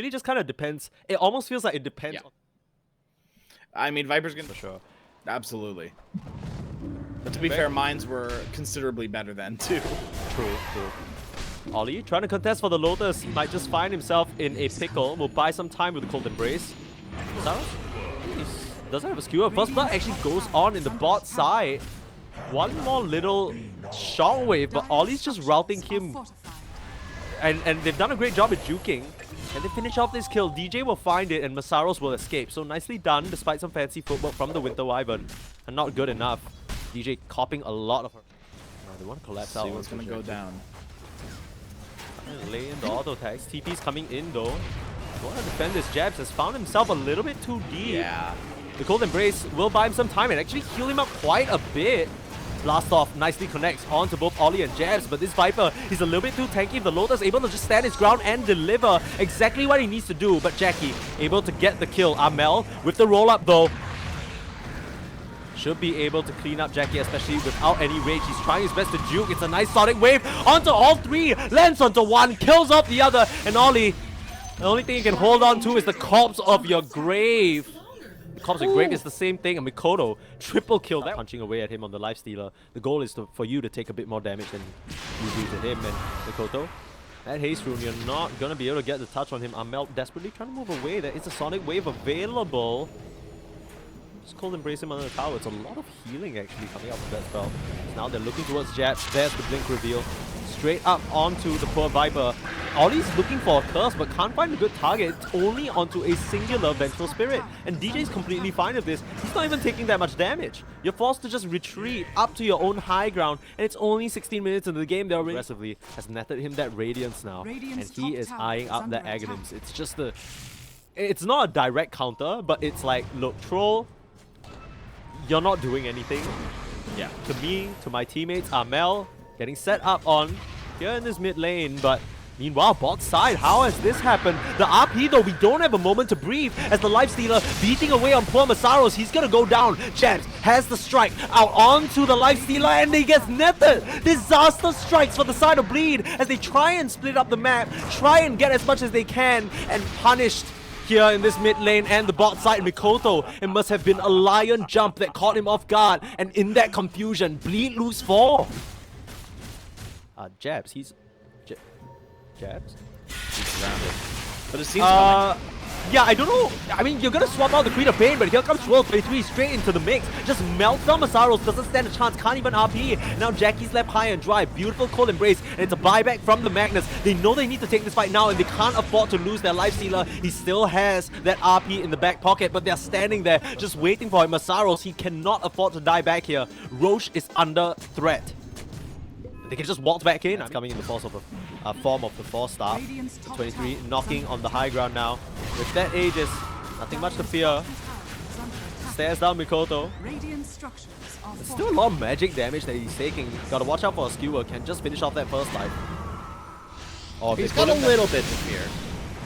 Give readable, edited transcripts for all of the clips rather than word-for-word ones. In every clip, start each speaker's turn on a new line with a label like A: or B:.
A: really just kind of depends. It almost feels like it depends.
B: Yeah. I mean, Viper's gonna...
A: For sure.
B: Absolutely. But to be fair, mines were considerably better then, too.
A: True. Ollie trying to contest for the Lotus. He might just find himself in a pickle. Will buy some time with the Cold Embrace. Saros doesn't have a skewer. First blood actually goes on in the bot side. One more little shockwave, but Ollie's just routing him. And they've done a great job at juking. And they finish off this kill. DJ will find it and Masaros will escape. So nicely done despite some fancy footwork from the Winter Wyvern. And not good enough. DJ copping a lot of her. Oh, they want to collapse out.
B: See what's going to go down.
A: Lay in the auto tags. TP's coming in though. Want to defend this. Jabs has found himself a little bit too deep.
B: Yeah.
A: The Cold Embrace will buy him some time and actually heal him up quite a bit. Blast off nicely connects onto both Ollie and Jabs, but this Viper is a little bit too tanky. The Lotus able to just stand his ground and deliver exactly what he needs to do. But Jackie able to get the kill. Amel with the roll up though. Should be able to clean up Jackie, especially without any rage. He's trying his best to juke. It's a nice sonic wave onto all three. Lands onto one, kills off the other. And Ollie, the only thing you can hold on to is the corpse of your grave. The corpse of your grave is the same thing. And Mikoto, triple kill that. Punching away at him on the Lifestealer. The goal is for you to take a bit more damage than you do to him. And Mikoto, at Haste Rune, you're not going to be able to get the touch on him. Amel desperately trying to move away. There is a sonic wave available. Just Cold Embrace him under the tower. It's a lot of healing actually coming out from that spell. Now they're looking towards Jabs. There's the blink reveal. Straight up onto the poor Viper. Ollie's looking for a curse but can't find a good target. It's only onto a singular Vengeful Spirit. And DJ's completely fine with this. He's not even taking that much damage. You're forced to just retreat up to your own high ground. And it's only 16 minutes into the game. They're already aggressively has netted him that Radiance now. And he is eyeing up the Aghanims. It's just the... It's not a direct counter, but it's like, look, Troll, you're not doing anything. Yeah. To me, to my teammates, Amel getting set up on here in this mid lane, but meanwhile, bot side, how has this happened? The RP though, we don't have a moment to breathe as the Lifestealer beating away on poor Masaros. He's gonna go down. Jabs has the strike out onto the Lifestealer and he gets netted. Disaster strikes for the side of Bleed as they try and split up the map, try and get as much as they can, and punished here in this mid lane and the bot side. Mikoto, it must have been a lion jump that caught him off guard, and in that confusion, Bleed lose 4. Jabs, he's... Jabs?
B: He's surrounded. But it seems coming.
A: Yeah, I don't know. I mean, you're gonna swap out the Queen of Pain, but here comes World 23 straight into the mix. Just melts down Masaros, doesn't stand a chance, can't even RP. Now Jackie's left high and dry. Beautiful Cold Embrace, and it's a buyback from the Magnus. They know they need to take this fight now, and they can't afford to lose their Lifestealer. He still has that RP in the back pocket, but they're standing there just waiting for him. Masaros, he cannot afford to die back here. Roche is under threat. They can just walk back in. That's coming in the form of the Force Staff. 23 knocking on the high ground now. With that Aegis, nothing much to fear. Stares down Mikoto. There's still a lot of magic damage that he's taking. Gotta watch out for a skewer. Can just finish off that first life. Oh,
B: he's got a little bit to fear.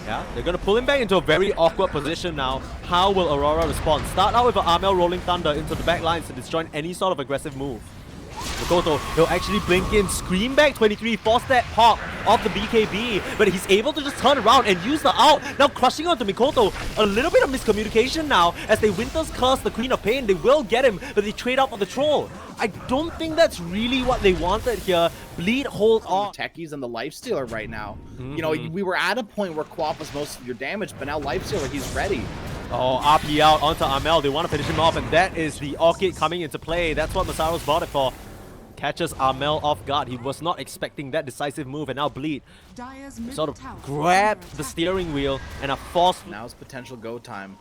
A: Yeah, they're gonna pull him back into a very awkward position now. How will Aurora respond? Start out with an Amel Rolling Thunder into the back lines to disjoin any sort of aggressive move. Mikoto, he'll actually blink in, scream back 23, force that pop off the BKB, but he's able to just turn around and use the out. Now crushing onto Mikoto, a little bit of miscommunication now as they Winter's Curse the Queen of Pain. They will get him, but they trade out for the Troll. I don't think that's really what they wanted here. Bleed, hold on.
B: The techies and the Lifestealer right now. You know, we were at a point where Quap was most of your damage, but now Lifestealer, he's ready.
A: Oh, RP out onto Amel. They want to finish him off, and that is the Orchid coming into play. That's what Masaros bought it for. Catches Amel off guard. He was not expecting that decisive move, and now Bleed sort of grabbed the steering wheel and a force.
B: Now's potential go time.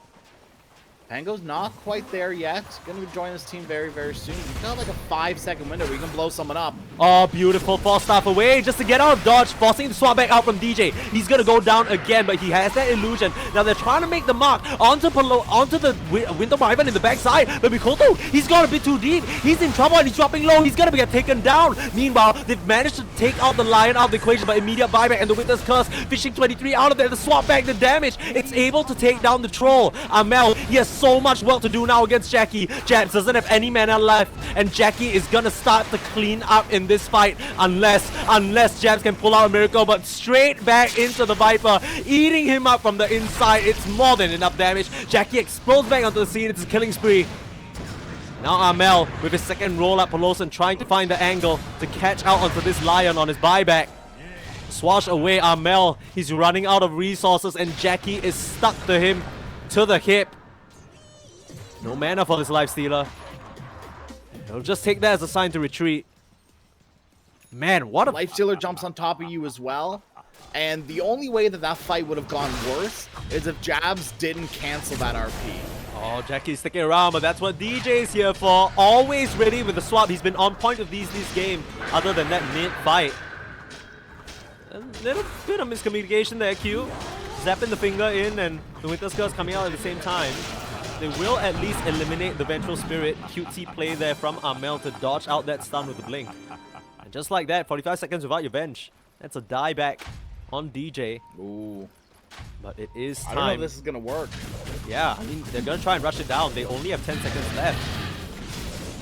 B: Pango's not quite there yet. Gonna join his team very, very soon. He's got like a 5-second window where he can blow someone up.
A: Oh, beautiful. Force Staff away just to get out of dodge, forcing the swap back out from DJ. He's gonna go down again, but he has that illusion. Now they're trying to make the mark onto the Winter Wyvern in the backside, but Mikoto, he's gone a bit too deep. He's in trouble and he's dropping low. He's gonna get taken down. Meanwhile, they've managed to take out the Lion out of the equation by immediate buyback, and the Winter's Curse fishing 23 out of there to swap back the damage. It's able to take down the Troll. Amel, he has so much work to do now against Jackie. Jabs doesn't have any mana left, and Jackie is gonna start to clean up in this fight unless Jabs can pull out a miracle, but straight back into the Viper, eating him up from the inside. It's more than enough damage. Jackie explodes back onto the scene. It's a killing spree. Now Armel with his second roll up, Pelosan trying to find the angle to catch out onto this Lion on his buyback. Swash away Armel. He's running out of resources and Jackie is stuck to him to the hip. No mana for this Lifestealer. He'll just take that as a sign to retreat. Man, what a...
B: Lifestealer jumps on top of you as well. And the only way that that fight would have gone worse is if Jabs didn't cancel that RP.
A: Oh, Jackie's sticking around, but that's what DJ's here for. Always ready with the swap. He's been on point of these game, other than that mid-fight. A little bit of miscommunication there, Q. Zapping the finger in, and the Winter's Curse coming out at the same time. They will at least eliminate the Vengeful Spirit. Cutesy play there from Armel to dodge out that stun with the blink. And just like that, 45 seconds without your Venge. That's a die back on DJ.
B: Ooh.
A: But it is time.
B: I don't know if this is going to work.
A: Yeah, I mean, they're going to try and rush it down. They only have 10 seconds left.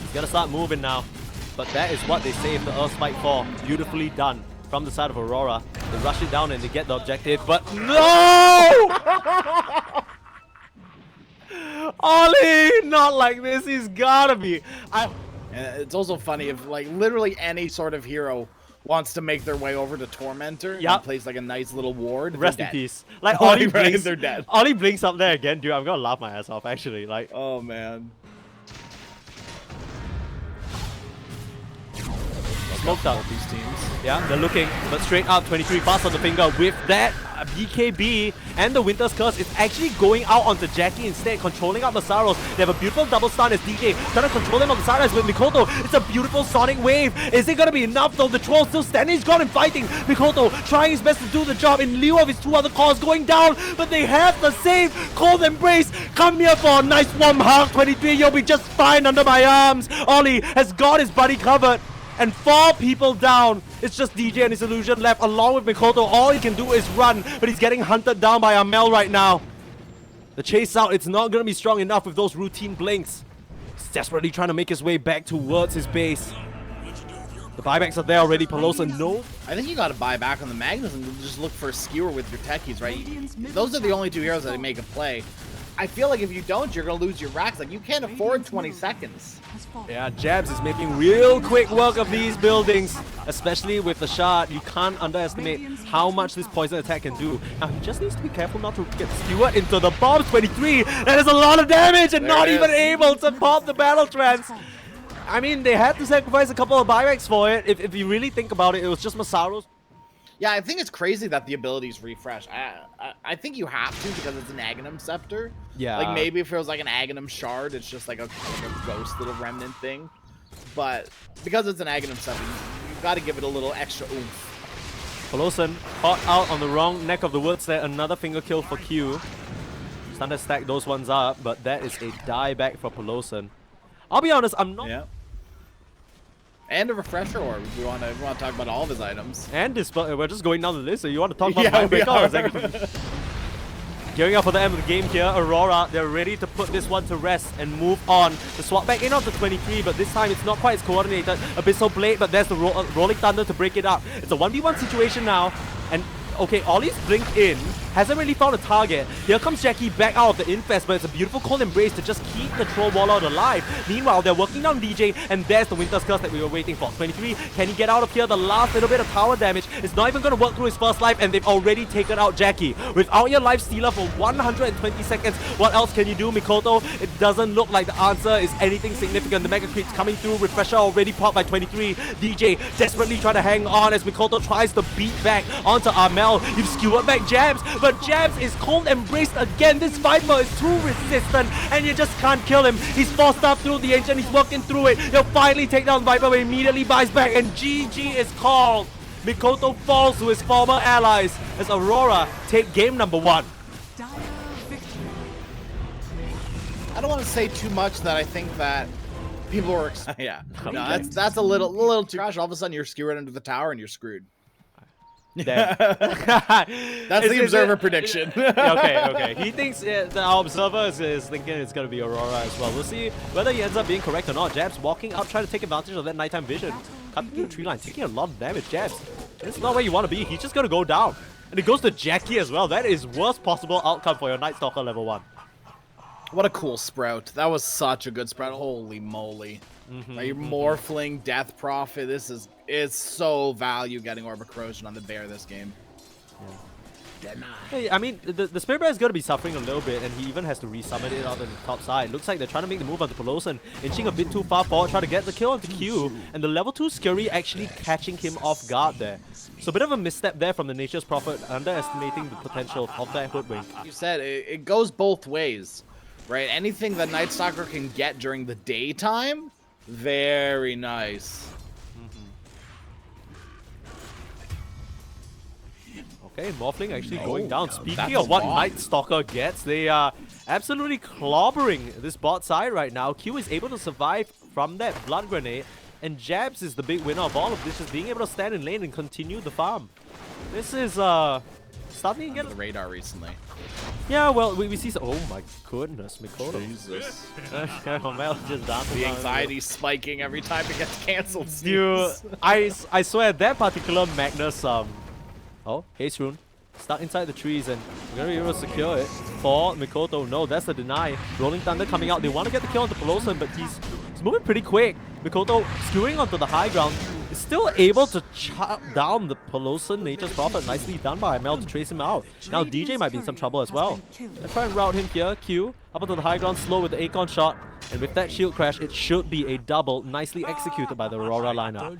A: He's going to start moving now. But that is what they saved the Earth Spike for. Beautifully done from the side of Aurora. They rush it down and they get the objective. But no! Ollie, not like this. He's got to be.
B: And it's also funny if, like, literally any sort of hero wants to make their way over to Tormentor and plays like a nice little ward.
A: Rest in peace. Like Ollie blinks,
B: they're dead.
A: Ollie blinks up there again, dude. I'm gonna laugh my ass off actually. Like,
B: oh man.
A: Smoked out
B: these teams.
A: Yeah, they're looking, but straight up 23 fast on the finger with that BKB and the Winter's Curse is actually going out onto Jackie instead, controlling out the Saros. They have a beautiful double stun as DJ trying to control them on the sidelines with Mikoto. It's a beautiful sonic wave. Is it gonna be enough though? The troll still standing his ground and fighting. Mikoto trying his best to do the job in lieu of his two other cores going down, but they have the save. Cold Embrace, come here for a nice warm hug. 23, you'll be just fine under my arms. Ollie has got his buddy covered. And 4 people down. It's just DJ and his illusion left along with Mikoto. All he can do is run, but he's getting hunted down by Armel right now. The chase out, it's not going to be strong enough with those routine blinks. He's desperately trying to make his way back towards his base. The buybacks are there already. Pelosa, no.
B: I think you got to buy back on the Magnus and just look for a skewer with your techies, right? Those are the only 2 heroes that make a play. I feel like if you don't, you're going to lose your racks. Like, you can't afford 20 seconds.
A: Yeah, Jabs is making real quick work of these buildings, especially with the shard. You can't underestimate how much this poison attack can do. Now, he just needs to be careful not to get skewered into the bomb. 23, that is a lot of damage and not even able to pop the battle trance. I mean, they had to sacrifice a couple of buybacks for it. If you really think about it, it was just Masaro's.
B: Yeah, I think it's crazy that the abilities refresh. I think you have to because it's an Aghanim Scepter.
A: Yeah.
B: Like maybe if it was like an Aghanim Shard, it's just like a ghost little remnant thing. But because it's an Aghanim Scepter, you've got to give it a little extra oomph.
A: Pelosan caught out on the wrong neck of the woods there. Another finger kill for Q. Starting to stack those ones up, but that is a die back for Pelosan. I'll be honest, I'm not...
B: Yeah. And a refresher orb. We want to talk about all of his items.
A: And this, we're just going down the list. So you want to talk about
B: yeah,
A: Mindbreaker? Gearing up for the end of the game here, Aurora, they're ready to put this one to rest and move on. The swap back in onto 23, but this time it's not quite as coordinated. Abyssal Blade, but there's the Rolling Thunder to break it up. It's a 1v1 situation now, and okay, Ollie's blinked in, hasn't really found a target. Here comes Jackie back out of the infest, but it's a beautiful Cold Embrace to just keep the Troll Warlord alive. Meanwhile, they're working down DJ, and there's the Winter's Curse that we were waiting for. 23, can he get out of here? The last little bit of tower damage is not even going to work through his first life, and they've already taken out Jackie. Without your life stealer for 120 seconds, what else can you do, Mikoto? It doesn't look like the answer is anything significant. The Mega Creeps coming through, Refresher already popped by 23. DJ desperately trying to hang on as Mikoto tries to beat back onto Armel. You've skewered back Jabs, but Jabs is Cold Embraced again. This Viper is too resistant, and you just can't kill him. He's forced up through the Ancient, he's working through it. He'll finally take down Viper, but immediately buys back, and GG is called. Mikoto falls to his former allies as Aurora take game number 1.
B: I don't want to say too much that I think that people are... yeah. No, that's a little too much. All of a sudden, you're skewered into the tower, and you're screwed.
A: Then.
B: That's the observer prediction.
A: Okay. He thinks our observer is thinking it's going to be Aurora as well. We'll see whether he ends up being correct or not. Jabs walking out, trying to take advantage of that nighttime vision. Cutting through the tree line, taking a lot of damage. Jabs, this is not where you want to be. He's just going to go down. And it goes to Jackie as well. That is worst possible outcome for your Night Stalker level 1.
B: What a cool sprout. That was such a good sprout. Holy moly. You're Morphling, Death Prophet. It's so value getting Orb of Corrosion on the bear this game.
A: Hey, I mean, the Spirit Bear is going to be suffering a little bit, and he even has to resummon it out on the top side. Looks like they're trying to make the move onto Pelosan, inching a bit too far forward, trying to get the kill onto Q, and the level 2 Scurry actually catching him off guard there. So a bit of a misstep there from the Nature's Prophet, underestimating the potential of that Hoodwink.
B: You said it goes both ways, right? Anything that Night Stalker can get during the daytime, very nice.
A: Okay, Morphling actually going down. Speaking of what Night Stalker gets, they are absolutely clobbering this bot side right now. Q is able to survive from that Blood Grenade, and Jabs is the big winner of all of this, just being able to stand in lane and continue the farm. This is starting to get
B: the radar recently.
A: Yeah, well, we see oh my goodness, Mikoto.
B: Jesus.
A: Mel just dancing.
B: The anxiety spiking every time it gets cancelled.
A: Dude, I swear that particular Magnus oh, Haste Rune. Stuck inside the trees, and we're going to be able to secure it for Mikoto. No, that's a deny. Rolling Thunder coming out. They want to get the kill onto Pelosan, but he's moving pretty quick. Mikoto skewing onto the high ground. Is still able to chop down the Pelosan Nature's Prophet. Nicely done by Mel to trace him out. Now DJ might be in some trouble as well. Let's try and route him here. Q up onto the high ground, slow with the Acorn shot. And with that shield crash, it should be a double, nicely executed by the Aurora lineup.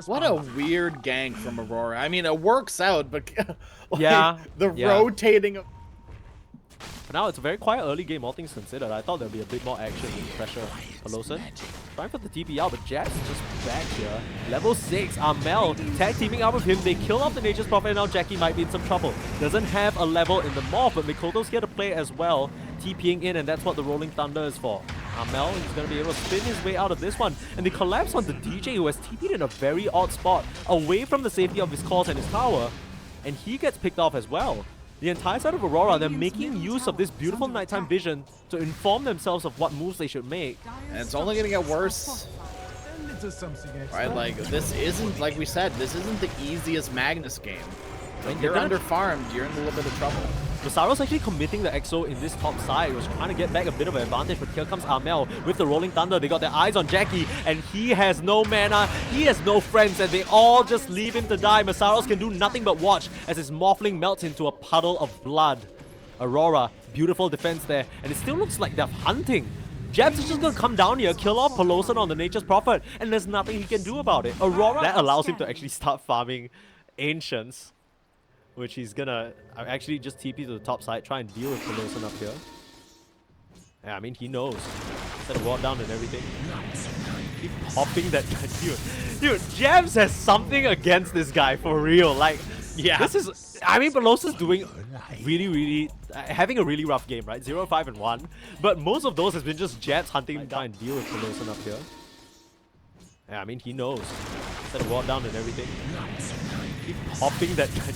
B: What a weird gank from Aurora. I mean, it works out, but
A: like,
B: rotating.
A: For now, it's a very quiet early game, all things considered. I thought there'd be a bit more action and pressure. Pelosan trying for the TP out, but Jabs is just back here. Level 6, Amel tag teaming up with him. They kill off the Nature's Prophet, and now Jackie might be in some trouble. Doesn't have a level in the Morph, but Mikoto's here to play as well. TPing in, and that's what the Rolling Thunder is for. Amel is going to be able to spin his way out of this one, and they collapse on the DJ, who has TP'd in a very odd spot, away from the safety of his cores and his tower, and he gets picked off as well. The entire side of Aurora, they're making use of this beautiful nighttime vision to inform themselves of what moves they should make.
B: And it's only going to get worse. Right, like, this isn't, like we said, this isn't the easiest Magnus game. When you're under-farmed, you're in a little bit of trouble.
A: Masaro's actually committing the EXO in this top side. He was trying to get back a bit of an advantage, but here comes Amel with the Rolling Thunder. They got their eyes on Jackie, and he has no mana, he has no friends, and they all just leave him to die. Masaros can do nothing but watch as his Morphling melts into a puddle of blood. Aurora, beautiful defense there, and it still looks like they're hunting. Jabs is just gonna come down here, kill off Pelosan on the Nature's Prophet, and there's nothing he can do about it. Aurora, that allows him to actually start farming Ancients, which he's gonna actually just TP to the top side, try and deal with Pelosan up here. Yeah, I mean, he knows. Set a ward down and everything. Keep hopping that guy. Dude, Jabs has something against this guy, for real. Like, yeah. This is, I mean, Pelosan's doing really, having a really rough game, right? 0-5-1. But most of those has been just Jabs hunting him down and deal with Pelosan up here. Yeah, I mean, he knows. Set a ward down and everything. Keep hopping that guy.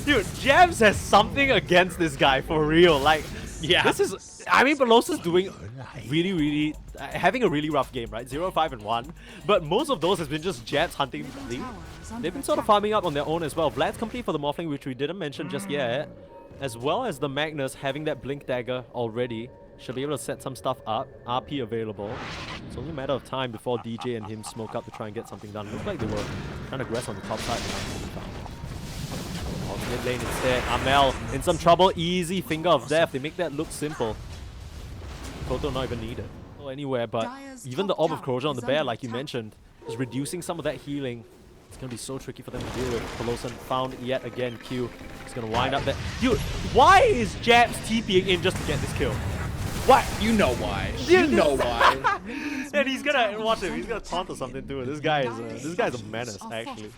A: Dude, Jabs has something against this guy, for real. Like, yeah. This is, I mean, Pelosan's doing really, having a really rough game, right? 0-5-1. But most of those has been just Jabs hunting. They've been sort of farming up on their own as well. Vlad's complete for the Morphling, which we didn't mention just yet. As well as the Magnus having that Blink Dagger already. Should be able to set some stuff up. RP available. It's only a matter of time before DJ and him smoke up to try and get something done. Looks like they were trying to aggress on the top side. On mid lane instead. Amel in some trouble. Easy finger of death. They make that look simple. Koto not even needed. Go anywhere, but even the Orb of Corrosion on the bear, like you mentioned, is reducing some of that healing. It's going to be so tricky for them to deal with. Pelosan found yet again. Q is going to wind up there. Dude, why is Jabs TPing in just to get this kill? What? You know why. You know why. And he's gonna watch him. He's gonna taunt or something too. This guy's a menace, actually.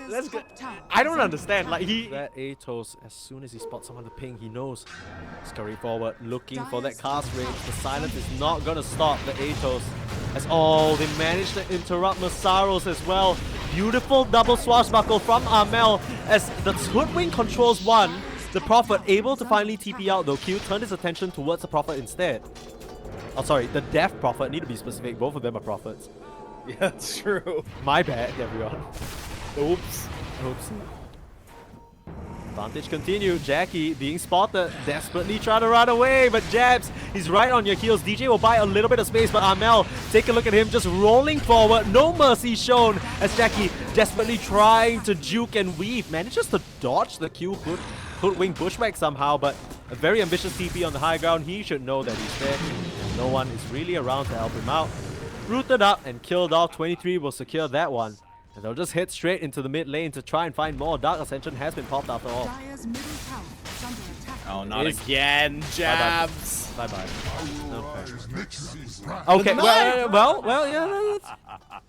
A: That's good. I don't understand. Like that Atos, as soon as he spots someone to ping, he knows. Scurry forward, looking for that cast range. The silence is not gonna stop the Atos. As they managed to interrupt Masaros as well. Beautiful double swashbuckle from Armel as the Hoodwink controls one. The Prophet able to finally TP out though. Q turned his attention towards the Prophet instead. Oh, sorry, the Deaf Prophet. Need to be specific. Both of them are Prophets.
B: Yeah, that's true.
A: My bad, everyone.
B: Oops.
A: Oops. Advantage continued. Jackie being spotted, desperately trying to run away, but Jabs, he's right on your heels. DJ will buy a little bit of space, but Armel, take a look at him just rolling forward. No mercy shown as Jackie desperately trying to juke and weave. Manages to dodge the Q Hoodwink pushback somehow, but a very ambitious TP on the high ground. He should know that he's there. No one is really around to help him out. Rooted up and killed off. 23 will secure that one. And they'll just head straight into the mid lane to try and find more. Dark Ascension has been popped after all.
B: Oh, not again, Jabs.
A: Bye-bye. Okay, well, yeah,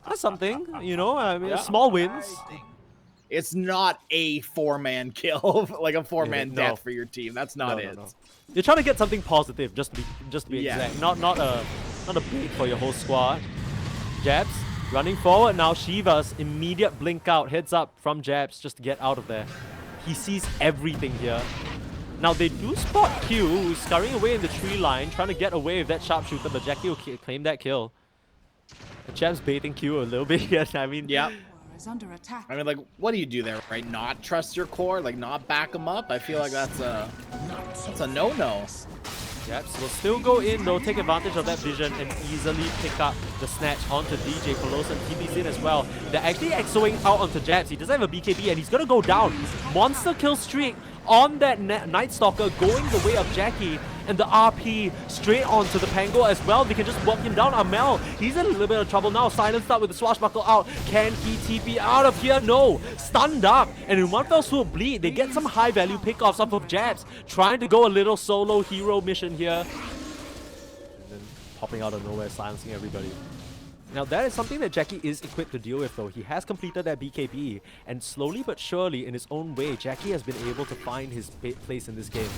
A: that's something, you know, I mean, small wins.
B: It's not a 4-man kill, like a 4-man death for your team. That's not it.
A: No. You're trying to get something positive, just to be exact. Not a bait for your whole squad. Jabs running forward now. Shiva's immediate blink out, heads up from Jabs just to get out of there. He sees everything here. Now they do spot Q, who's scurrying away in the tree line, trying to get away with that sharpshooter, but Jackie will claim that kill. Jabs baiting Q a little bit here. I mean,
B: yeah. Under attack. I mean, like, what do you do there, right? Not trust your core, like not back them up. I feel like that's a no-no.
A: Jabs will still go in though, take advantage of that vision and easily pick up the snatch onto DJ. Pelosan TP's in as well. They're actually exoing out onto Jabs. He doesn't have a BKB and he's gonna go down. Monster kill streak on that Night Stalker going the way of Jackie, and the RP straight onto the Pango as well. They can just walk him down. Armel, he's in a little bit of trouble now. Silenced up with the swashbuckle out. Can he TP out of here? No. Stunned up. And in one fell swoop bleed, they get some high value pickoffs off of Jabs. Trying to go a little solo hero mission here. And then popping out of nowhere, silencing everybody. Now that is something that Jackie is equipped to deal with though. He has completed that BKB, and slowly but surely in his own way, Jackie has been able to find his place in this game.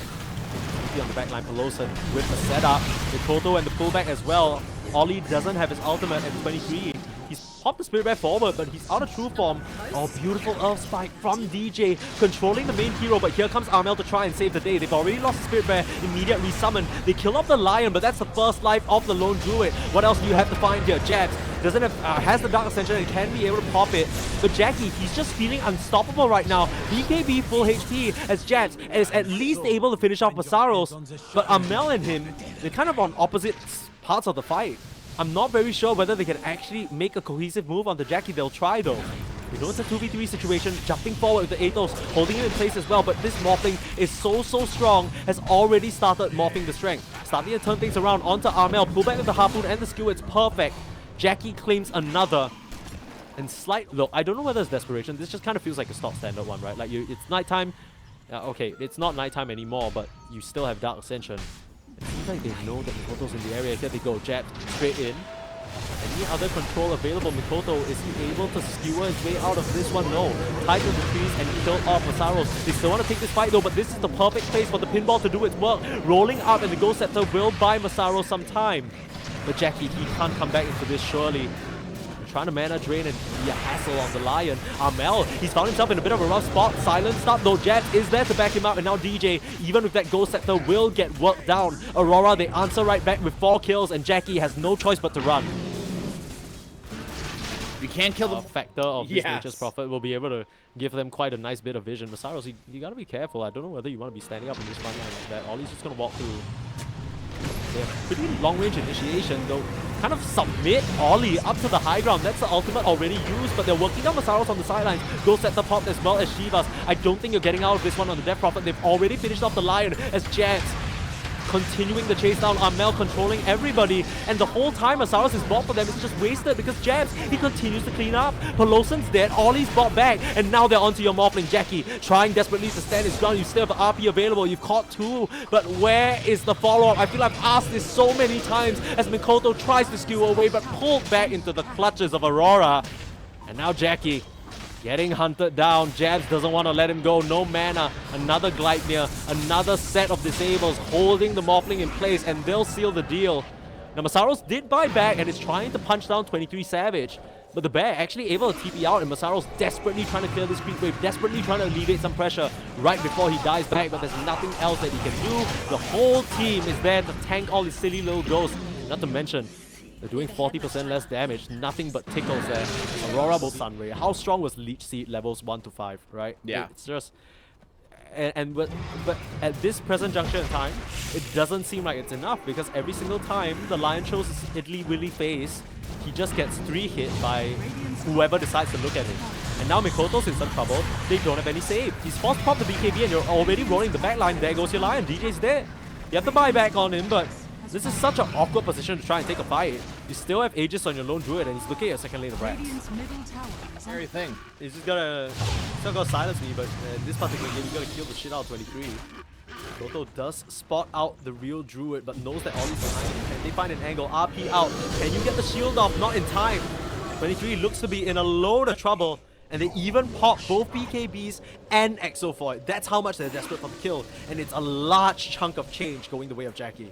A: On the backline, Pelosan with the setup, the Koto and the pullback as well. Ollie doesn't have his ultimate at 23. He's popped the Spirit Bear forward, but he's out of true form. Oh, beautiful Earth Spike from DJ, controlling the main hero, but here comes Armel to try and save the day. They've already lost the Spirit Bear, immediate resummon. They kill off the Lion, but that's the first life of the Lone Druid. What else do you have to find here? Jabs doesn't have, has the Dark Ascension and can be able to pop it. But Jackie, he's just feeling unstoppable right now. BKB full HP as Jabs is at least able to finish off Masaros. But Armel and him, they're kind of on opposite parts of the fight. I'm not very sure whether they can actually make a cohesive move on the Jackie. They'll try though. You know it's a 2v3 situation, jumping forward with the Athos, holding it in place as well, but this morphling is so strong, has already started morphing the strength. Starting to turn things around onto Armel, pull back with the harpoon and the skill, it's perfect. Jackie claims another. And look, I don't know whether it's desperation, this just kind of feels like a stock standard one, right? Like it's nighttime, okay, it's not nighttime anymore, but you still have Dark Ascension. It seems like they know that Mikoto's in the area. Here they go, Jab straight in. Any other control available? Mikoto, is he able to skewer his way out of this one? No. Tied to the trees and kill off Masaros. They still want to take this fight though, but this is the perfect place for the pinball to do its work. Rolling up, and the Ghost Scepter will buy Masaros some time. But Jackie, he can't come back into this surely. Trying to mana drain and be a hassle on the Lion. Armel, he's found himself in a bit of a rough spot. Silenced up though. Jabs is there to back him up, and now DJ, even with that Ghost Scepter, will get worked down. Aurora, they answer right back with 4 kills, and Jackie has no choice but to run.
B: You can't kill the
A: factor of this Nature's Prophet will be able to give them quite a nice bit of vision. Masaros, you gotta be careful. I don't know whether you want to be standing up in this front line like that. Ollie's just gonna walk through. They have pretty long range initiation though. Kind of submit Ollie up to the high ground. That's the ultimate already used, but they're working down Masaros on the sidelines. Ghost Scepter popped as well as Shivas. I don't think you're getting out of this one on the Death Prophet. They've already finished off the Lion as Jabs continuing the chase down. Armel controlling everybody, and the whole time Masaros is bought for them is just wasted because Jabs, he continues to clean up. Pelosan's dead, Ollie's bought back, and now they're onto your Morphling. Jackie trying desperately to stand his ground. You still have the RP available, you've caught 2, but where is the follow-up? I feel I've asked this so many times as Mikoto tries to skew away, but pulled back into the clutches of Aurora. And now Jackie getting hunted down. Jabs doesn't want to let him go. No mana. Another Gleipnir. Another set of disables holding the Morphling in place, and they'll seal the deal. Now Masaros did buy back and is trying to punch down 23 Savage. But the bear actually able to TP out, and Masaro's desperately trying to clear this creep wave, desperately trying to alleviate some pressure right before he dies back, but there's nothing else that he can do. The whole team is there to tank all his silly little ghosts. Not to mention, they're doing 40% less damage, nothing but tickles there. Aurora both Sunray. How strong was Leech Seed levels 1 to 5, right?
B: Yeah.
A: It's just... But at this present juncture in time, it doesn't seem like it's enough, because every single time the Lion shows his Idly Willy face, he just gets 3 hit by whoever decides to look at him. And now Mikoto's in some trouble. They don't have any save. He's forced to pop the BKB and you're already rolling the backline. There goes your Lion. DJ's dead. You have to buy back on him, but this is such an awkward position to try and take a fight. You still have Aegis on your lone druid and he's looking at your second lane of rats.
B: Scary thing.
A: He's just gotta... Still gotta silence me, but in this particular game, you gotta kill the shit out of 23. Mikoto does spot out the real druid, but knows that Ollie's behind him. Can they find an angle? RP out. Can you get the shield off? Not in time. 23 looks to be in a load of trouble. And they even pop both BKBs and Exo for it. That's how much they're desperate for the kill. And it's a large chunk of change going the way of Jackie.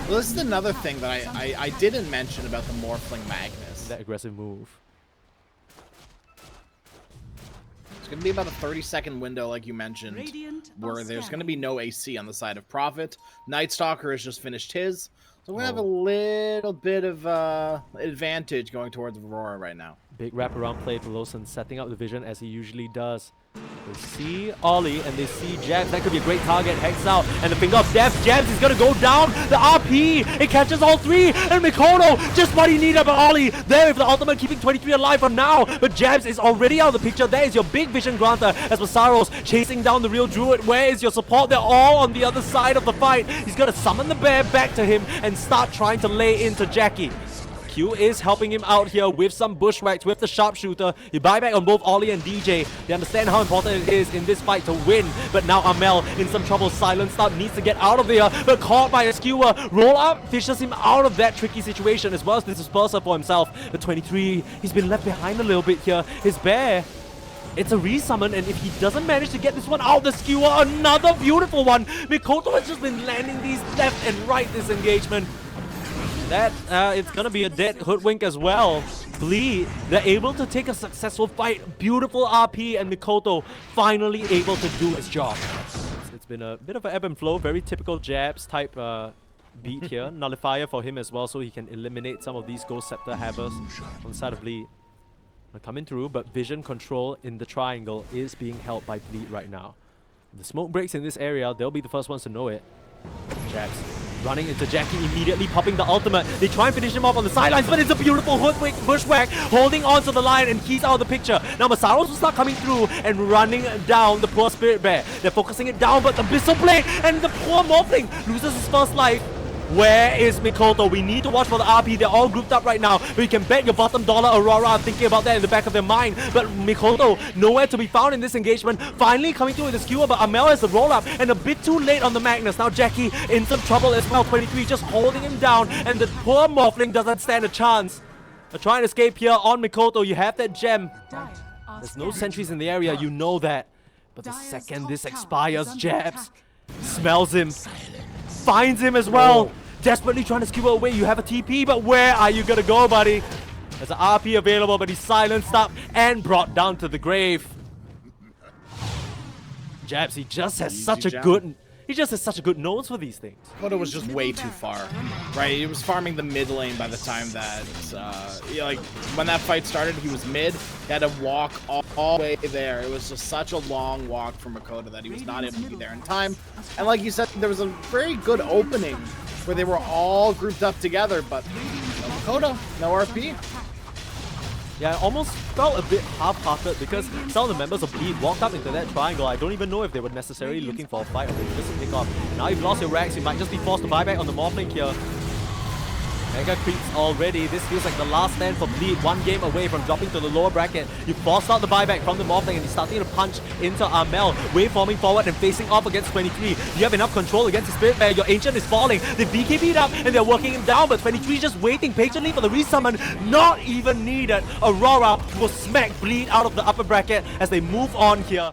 B: Well, this is another thing that I didn't mention about the Morphling Magnus.
A: That aggressive move.
B: It's going to be about a 30-second window, like you mentioned, where there's going to be no AC on the side of Prophet. Night Stalker has just finished his. So we're going to have a little bit of advantage going towards Aurora right now.
A: Big wraparound play for Lawson, setting up the vision as he usually does. They see Ollie and they see Jabs. That could be a great target. Hex out and the finger of death. Jabs is going to go down. The RP, it catches all 3. And Mikoto, just what he needed. But Ollie there with the ultimate, keeping 23 alive for now. But Jabs is already out of the picture. There is your big vision granter as Masaro's chasing down the real druid. Where is your support? They're all on the other side of the fight. He's going to summon the bear back to him and start trying to lay into Jackie. Q is helping him out here with some bushwhacks, with the sharpshooter. You buy back on both Ollie and DJ. They understand how important it is in this fight to win. But now Amel in some trouble. Silent Start needs to get out of there, but caught by a skewer. Roll up fishes him out of that tricky situation, as well as this disperser for himself. But 23, he's been left behind a little bit here. His bear, it's a resummon, and if he doesn't manage to get this one out, the skewer, another beautiful one. Mikoto has just been landing these left and right this engagement. That, it's gonna be a dead hoodwink as well. Bleed, they're able to take a successful fight. Beautiful RP, and Mikoto finally able to do his job. It's been a bit of an ebb and flow, very typical Jabs type beat here. Nullifier for him as well, so he can eliminate some of these Ghost Scepter havers on the side of Bleed. Coming through, but vision control in the triangle is being held by Bleed right now. If the smoke breaks in this area, they'll be the first ones to know it. Jabs running into Jackie, immediately popping the ultimate. They try and finish him off on the sidelines, but it's a beautiful hoodwink bushwhack, holding on to the Lion, and he's out of the picture. Now Masaros will start coming through and running down the poor Spirit Bear. They're focusing it down, but the Abyssal Blade and the poor Morphling loses his first life. Where is Mikoto? We need to watch for the RP. They're all grouped up right now. But you can bet your bottom dollar Aurora are thinking about that in the back of their mind. But Mikoto, nowhere to be found in this engagement. Finally coming through with the skewer, but Amel has the roll up and a bit too late on the Magnus. Now Jackie in some trouble as well. 23 just holding him down, and the poor Morphling doesn't stand a chance. Try and escape here on Mikoto. You have that gem. There's no sentries in the area, you know that. But the second this expires, Jabs smells him, finds him as well. Desperately trying to skewer away. You have a TP, but where are you gonna go, buddy? There's an RP available, but he's silenced up and brought down to the grave. Jabs, he just has such a good... He just has such a good nose for these things.
B: But it was just way too far, right? He was farming the mid lane by the time that, like, when that fight started, he was mid. He had to walk all the way there. It was just such a long walk for Mikoto that he was not able to be there in time. And like you said, there was a very good opening where they were all grouped up together, but no Mikoto, no RP.
A: Yeah, I almost felt a bit half-hearted because some of the members of Bleed walked up into that triangle. I don't even know if they were necessarily looking for a fight or they were just to pick off. Now you've lost your racks, you might just be forced to buy back on the Morphling here. Mega creeps already. This feels like the last stand for Bleed. One game away from dropping to the lower bracket. You forced out the buyback from the Morphling and he's starting to punch into Amel. Waveforming forward and facing off against 23. You have enough control against the Spirit Bear. Your Ancient is falling. The BKB'd up and they're working him down, but 23 just waiting patiently for the resummon. Not even needed. Aurora will smack Bleed out of the upper bracket as they move on here.